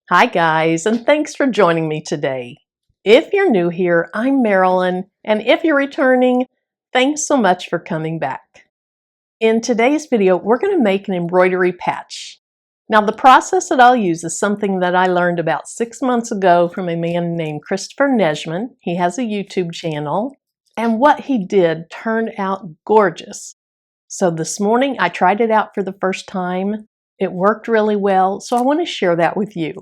Hi guys, and thanks for joining me today. If you're new here, I'm Marilyn, and if you're returning, thanks so much for coming back. In today's video, we're going to make an embroidery patch. Now the process that I'll use is something that I learned about 6 months ago from a man named Christopher Nejman. He has a YouTube channel, and what he did turned out gorgeous. So this morning I tried it out for the first time. It worked really well, so I want to share that with you.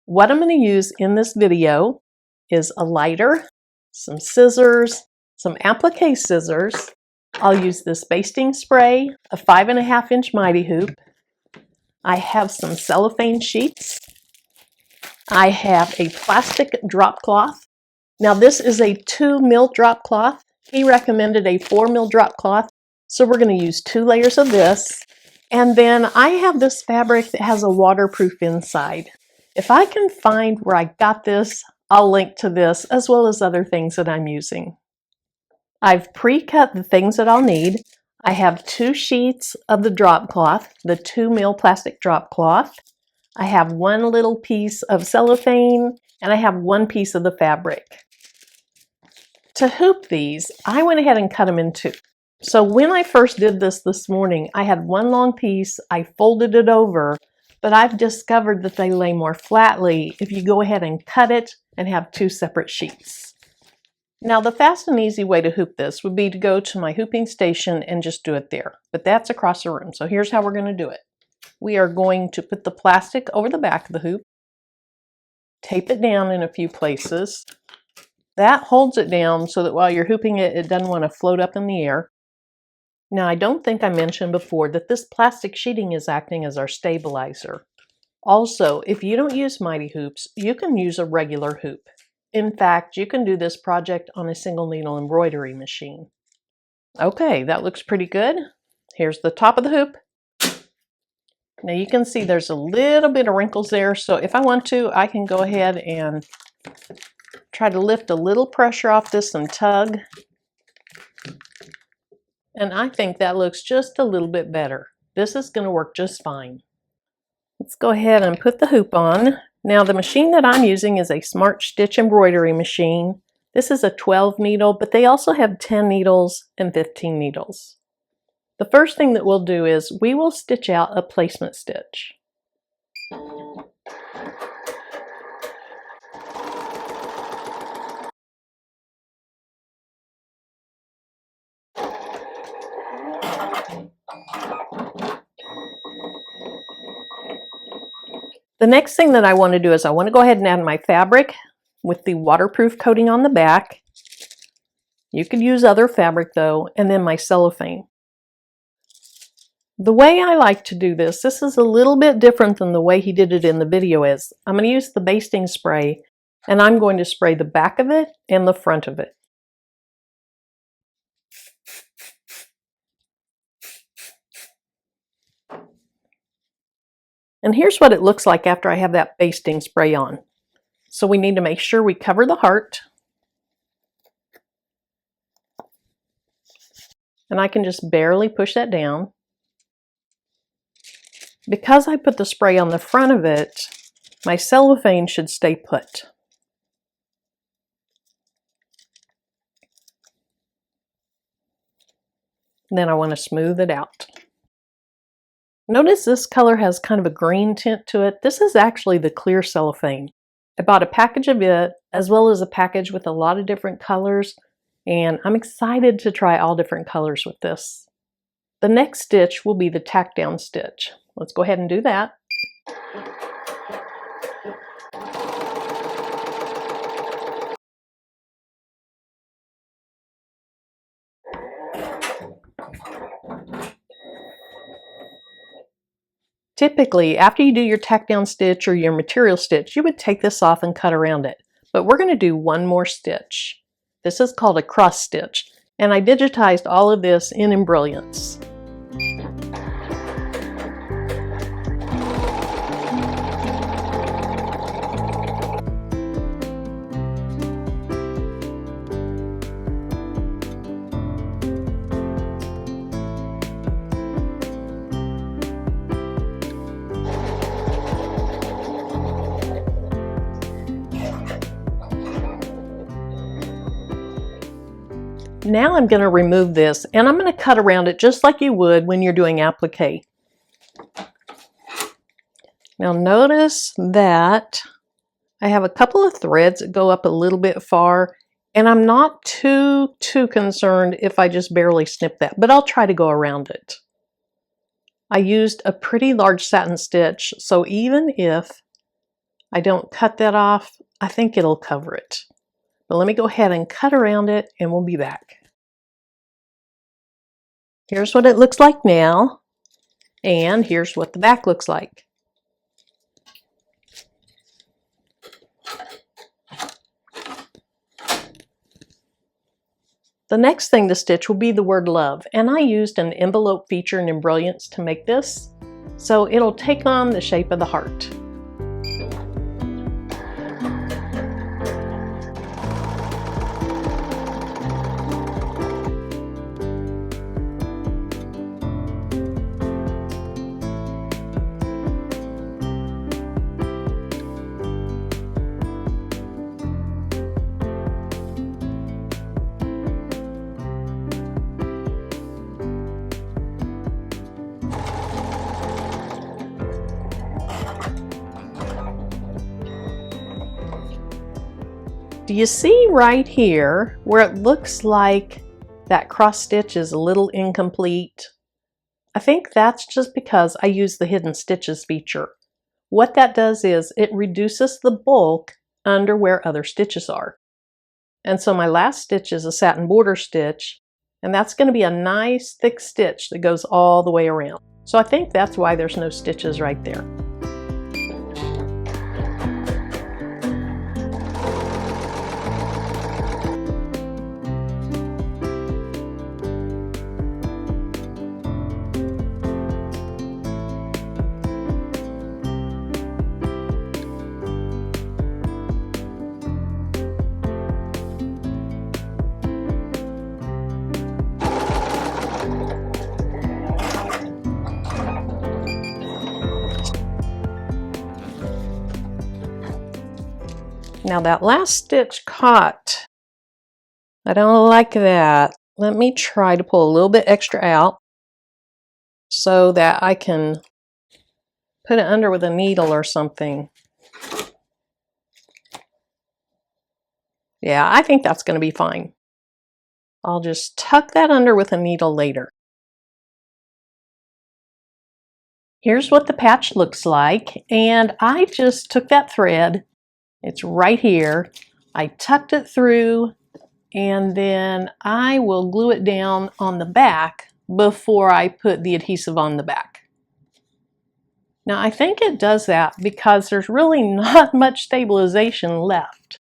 What I'm going to use in this video is a lighter, some scissors, some applique scissors. I'll use this basting spray, a 5.5 inch mighty hoop. I have some cellophane sheets. I have a plastic drop cloth. Now this is a 2 mil drop cloth. He recommended a 4 mil drop cloth, so we're going to use 2 layers of this. And then I have this fabric that has a waterproof inside. If I can find where I got this, I'll link to this as well as other things that I'm using. I've pre-cut the things that I'll need. I have 2 sheets of the drop cloth, the 2 mil plastic drop cloth. I have 1 little piece of cellophane, and I have 1 piece of the fabric. To hoop these, I went ahead and cut them in 2. So when I first did this morning, I had 1 long piece, I folded it over, but I've discovered that they lay more flatly if you go ahead and cut it and have 2 separate sheets. Now the fast and easy way to hoop this would be to go to my hooping station and just do it there, but that's across the room. So here's how we're going to do it. We are going to put the plastic over the back of the hoop, tape it down in a few places. That holds it down so that while you're hooping it, it doesn't want to float up in the air. Now, I don't think I mentioned before that this plastic sheeting is acting as our stabilizer. Also, if you don't use mighty hoops, you can use a regular hoop. In fact, you can do this project on a single needle embroidery machine. Okay, that looks pretty good. Here's the top of the hoop. Now you can see there's a little bit of wrinkles there, so if I want to, I can go ahead and try to lift a little pressure off this and tug. And I think that looks just a little bit better. This is going to work just fine. Let's go ahead and put the hoop on. Now the machine that I'm using is a Smartstitch Embroidery machine. This is a 12 needle, but they also have 10 needles and 15 needles. The first thing that we'll do is we will stitch out a placement stitch. The next thing that I want to do is I want to go ahead and add my fabric with the waterproof coating on the back. You could use other fabric though, and then my cellophane. The way I like to do this is a little bit different than the way he did it in the video is. I'm going to use the basting spray, and I'm going to spray the back of it and the front of it. And here's what it looks like after I have that basting spray on. So we need to make sure we cover the heart. And I can just barely push that down. Because I put the spray on the front of it, my cellophane should stay put. And then I want to smooth it out. Notice this color has kind of a green tint to it. This is actually the clear cellophane. I bought a package of it as well as a package with a lot of different colors, and I'm excited to try all different colors with this. The next stitch will be the tack down stitch. Let's go ahead and do that. Typically, after you do your tack down stitch or your material stitch, you would take this off and cut around it. But we're going to do one more stitch. This is called a cross stitch, and I digitized all of this in Embrilliance. Now I'm going to remove this and I'm going to cut around it just like you would when you're doing applique. Now notice that I have a couple of threads that go up a little bit far, and I'm not too concerned if I just barely snip that, but I'll try to go around it. I used a pretty large satin stitch, so even if I don't cut that off, I think it'll cover it. But let me go ahead and cut around it and we'll be back. Here's what it looks like now, and here's what the back looks like. The next thing to stitch will be the word love, and I used an envelope feature in Embroiderings to make this, so it'll take on the shape of the heart. Do you see right here where it looks like that cross stitch is a little incomplete? I think that's just because I use the hidden stitches feature. What that does is it reduces the bulk under where other stitches are. And so my last stitch is a satin border stitch, and that's going to be a nice thick stitch that goes all the way around. So I think that's why there's no stitches right there. Now that last stitch caught. I don't like that. Let me try to pull a little bit extra out so that I can put it under with a needle or something. Yeah, I think that's going to be fine. I'll just tuck that under with a needle later. Here's what the patch looks like, and I just took that thread. It's right here. I tucked it through, and then I will glue it down on the back before I put the adhesive on the back. Now I think it does that because there's really not much stabilization left.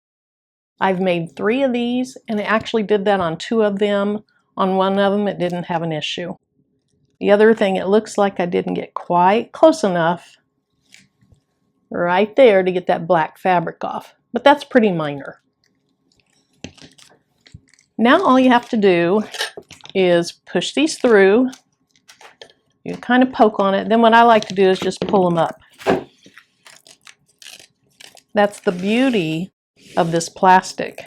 I've made 3 of these, and it actually did that on 2 of them. On 1 of them it didn't have an issue. The other thing, it looks like I didn't get quite close enough right there to get that black fabric off, but that's pretty minor. Now all you have to do is push these through. You kind of poke on it. Then what I like to do is just pull them up. That's the beauty of this plastic.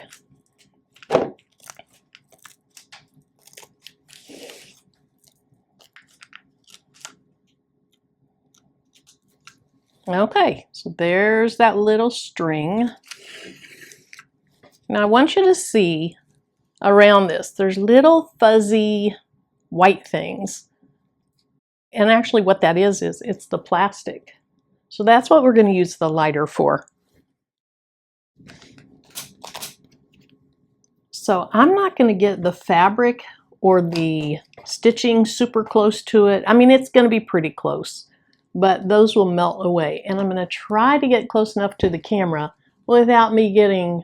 Okay, so there's that little string. Now I want you to see around this, there's little fuzzy white things. And actually what that is it's the plastic. So that's what we're going to use the lighter for. So I'm not going to get the fabric or the stitching super close to it. I mean, it's going to be pretty close, but those will melt away. And I'm going to try to get close enough to the camera without me getting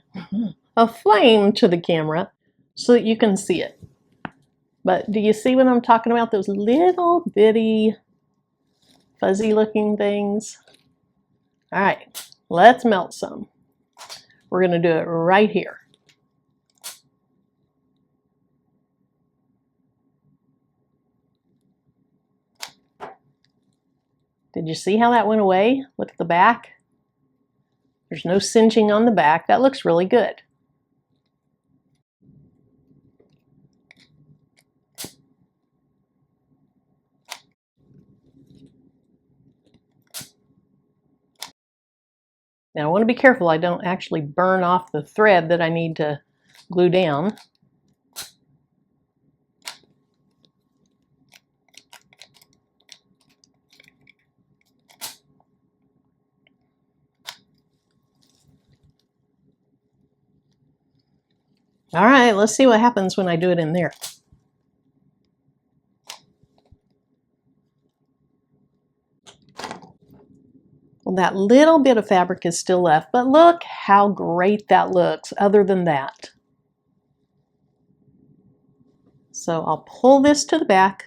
a flame to the camera so that you can see it. But do you see what I'm talking about? Those little bitty fuzzy looking things. All right, let's melt some. We're going to do it right here. Did you see how that went away? Look at the back. There's no singeing on the back. That looks really good. Now I want to be careful I don't actually burn off the thread that I need to glue down. All right, let's see what happens when I do it in there. Well, that little bit of fabric is still left, but look how great that looks other than that. So I'll pull this to the back.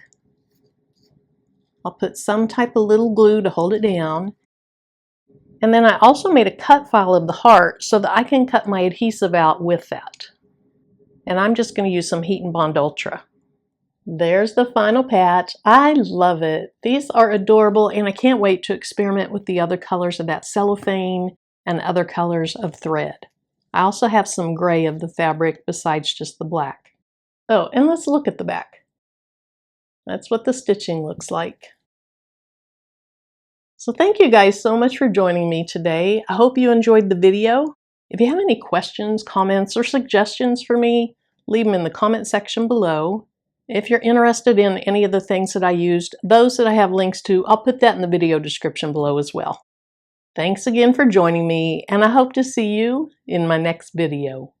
I'll put some type of little glue to hold it down. And then I also made a cut file of the heart so that I can cut my adhesive out with that. And I'm just going to use some Heat and Bond Ultra. There's the final patch. I love it. These are adorable, and I can't wait to experiment with the other colors of that cellophane and other colors of thread. I also have some gray of the fabric besides just the black. Oh, and let's look at the back. That's what the stitching looks like. So thank you guys so much for joining me today. I hope you enjoyed the video. If you have any questions, comments, or suggestions for me, leave them in the comment section below. If you're interested in any of the things that I used, those that I have links to, I'll put that in the video description below as well. Thanks again for joining me, and I hope to see you in my next video.